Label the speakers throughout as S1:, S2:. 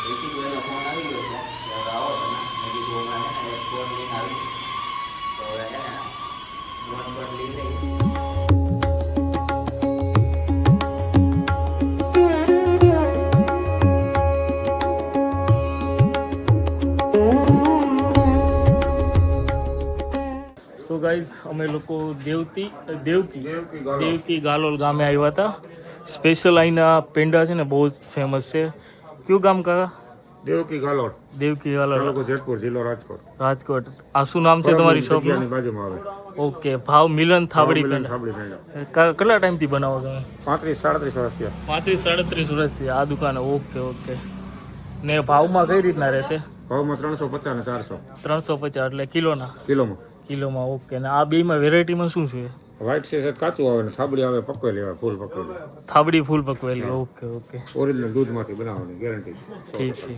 S1: ઋષિકભાઈનો phone આવી ગયો છે કે હવે આવો તમે. મેં કીધું હમણાં છે ને એક ફોન લઈને આવી તો હવે છે ને ડ્રોન પર લઈ લઈ.
S2: સો ગાઈઝ અમે લોકો દેવકી ગાલોલ ગામે આવ્યા હતા. સ્પેશિયલ અહીંના પેંડા છે ને બહુ જ ફેમસ છે. કયું ગામ કાકા?
S3: દેવકી ગાલોડ,
S2: દેવકી ગાલોલ,
S3: તાલુકો જેતપુર, જિલ્લો રાજકોટ.
S2: રાજકોટ. આ શું નામ છે તમારી શોપનું?
S3: જગ્યાની બાજુમાં આવે.
S2: ઓકે. ભાવ મિલન થાબડી
S3: મિલન
S2: પેંડા.
S3: થાબડી પેંડા.
S2: કેટલા ટાઈમથી બનાવો તમે?
S3: 35-37 વર્ષ થયા.
S2: 35-37 વર્ષથી આ દુકાને. Okay okay. ને ભાવમાં કઈ રીતના રહેશે?
S3: ભાવમાં 350 ને 400
S2: 350 એટલે કિલોના?
S3: કિલોમાં.
S2: ઓકે. ને આ બેમાં વેરાયટીમાં શું છે?
S3: વ્હાઈટ છે કાચું આવે ને થાબડી આવે પકવેલી આવે, ફૂલ પકવેલી.
S2: થાબડી ફૂલ પકવેલી. Okay okay.
S3: ઓરિજિનલ દૂધમાંથી બનાવવાની ગેરંટી.
S2: ઠીક છે.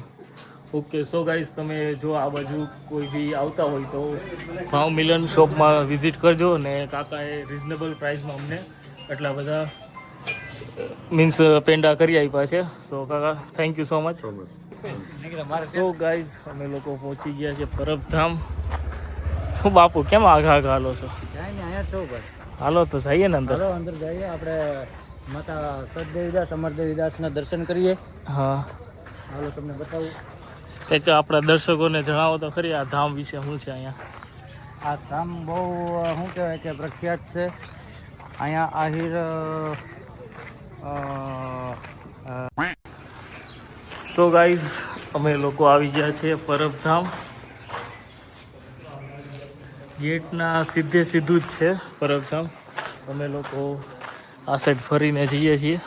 S2: ઓકે. સો ગાઈઝ તમે જો આ બાજુ કોઈ બી આવતા હોય તો ભાવ મિલન શોપમાં વિઝિટ કરજો. ને કાકાએ રિઝનેબલ પ્રાઇસમાં અમને એટલા બધા મીન્સ પેંડા કરી આપ્યા છે. સો કાકા thank you so much. So guys અમે લોકો પહોંચી ગયા છે પરબધામ. હું બાપુ કેમ આગા હાલો છો? હાલો તો જઈએ ને અંદર.
S1: અંદર જઈએ આપણે માતા સદદેવીદાસ અમરદેવીદાસના દર્શન કરીએ.
S2: હા
S1: હાલો તમને બતાવું.
S2: કંઈક આપણા દર્શકોને જણાવો તો ખરી આ ધામ વિશે શું છે અહીંયા?
S1: આ ધામ બહુ શું કહેવાય કે પ્રખ્યાત છે. અહીંયા આહિર
S2: સો ગાઈઝ અમે લોકો આવી ગયા છે પરબધામ. ગેટના સીધું જ છે પરબધામ. અમે લોકો આ સાઈડ ફરીને જઈએ છીએ.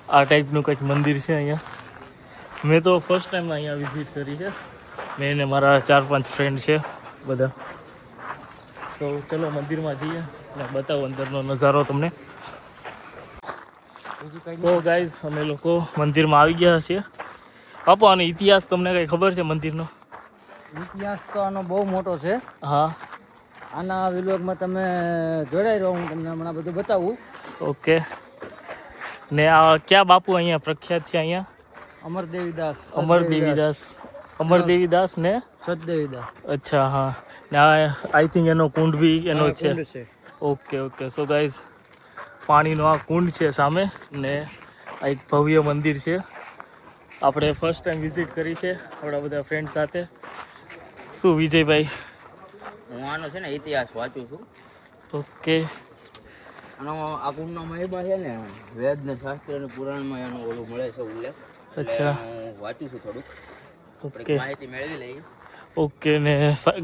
S2: આ ટાઈપનું કંઈક મંદિર છે અહીંયા. મેં તો ફર્સ્ટ ટાઈમ અહીંયા વિઝિટ કરી છે. મેં ને મારા 4-5 ફ્રેન્ડ છે બધા. તો ચલો મંદિરમાં જઈએ અને બતાવો અંદરનો નજારો તમને. સો ગાઈઝ અમે લોકો મંદિરમાં આવી ગયા છીએ. બાપુ આનો ઇતિહાસ તમને કંઈ ખબર છે મંદિરનો?
S1: ઇતિહાસ તો આનો બહુ મોટો છે.
S2: હા.
S1: આના વિલોગમાં તમે જોડાઈ રહો, હું તમને હમણાં બધું બતાવું.
S2: ઓકે. ને આ ક્યાં બાપુ અહીંયા પ્રખ્યાત છે અહીંયા? અમરદેવીદાસ ને
S1: સદદેવીદાસ.
S2: અચ્છા હા. ને આઈ થિંક એનો કુંડ બી એનો છે. Okay okay. સો ગાઈઝ પાણીનો આ કુંડ છે સામે ને આ એક ભવ્ય મંદિર છે. આપણે ફર્સ્ટ ટાઈમ વિઝિટ કરી છે આપણા બધા ફ્રેન્ડ સાથે. શું વિજયભાઈ?
S1: હું આનો છે ને ઇતિહાસ વાંચું છું.
S2: ઓકે.
S1: આનો આ કુંડનો મહિમા છે ને વેદ ને શાસ્ત્ર ને પુરાણમાં એનો ઓલું મળે છે ઉલ્લેખ.
S2: અચ્છા.
S1: હું વાંચું છું થોડુંક.
S2: ઓકે.
S1: માહિતી મેળવી લઈએ.
S2: ઓકે. ને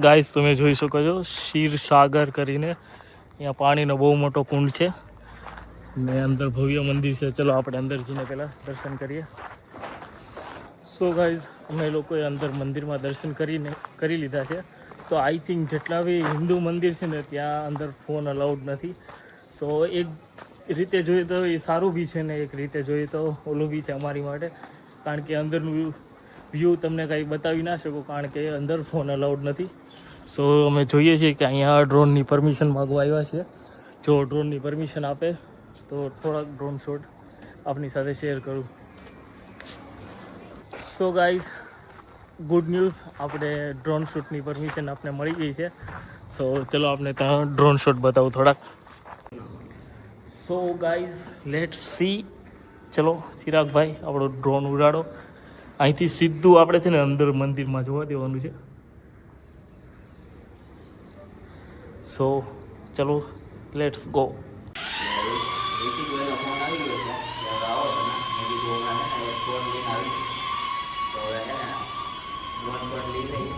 S2: ગાઈસ તમે જોઈ શકો છો ક્ષીરસાગર કરીને અહીંયા પાણીનો બહુ મોટો કુંડ છે ને અંદર ભવ્ય મંદિર છે. ચલો આપણે અંદર જઈને પહેલાં દર્શન કરીએ. સો ગાઈઝ અમે લોકોએ અંદર મંદિરમાં દર્શન કરી લીધા છે. સો આઈ થિંક જેટલા બી હિન્દુ મંદિર છે ને ત્યાં અંદર ફોન અલાઉડ નથી. સો એક રીતે જોઈએ તો એ સારું બી છે ને એક રીતે જોઈએ તો ઓલું બી છે અમારી માટે. કારણ કે અંદરનું વ્યૂ તમને કાંઈ બતાવી ના શકો કારણ કે અંદર ફોન અલાઉડ નથી. સો અમે જોઈએ છીએ કે અહીંયા ડ્રોનની પરમિશન માગવા આવ્યા છીએ. જો ડ્રોનની પરમિશન આપે તો થોડાક ડ્રોન શોટ આપની સાથે શેર કરું. સો ગાઈઝ ગુડ ન્યૂઝ, આપણે ડ્રોન શૂટની પરમિશન આપણે મળી ગઈ છે. સો ચલો આપણે ત્યાં ડ્રોન શોટ બતાવું થોડાક. So guys let's see. ચલો ચિરાગભાઈ આપણો ડ્રોન ઉડાડો. અહીંથી સીધું આપણે છે ને અંદર મંદિરમાં જોવા દેવાનું છે. સો ચલો લેટ્સ ગો.
S1: ઋષિકભાઈનો ફોન આવી ગયો છે કે હવે આવો તમે. મેં કીધું હમણાં છે ને એક ફોન લઈને આવી તો હવે છે ને ડ્રોન પર લઈ લઈએ.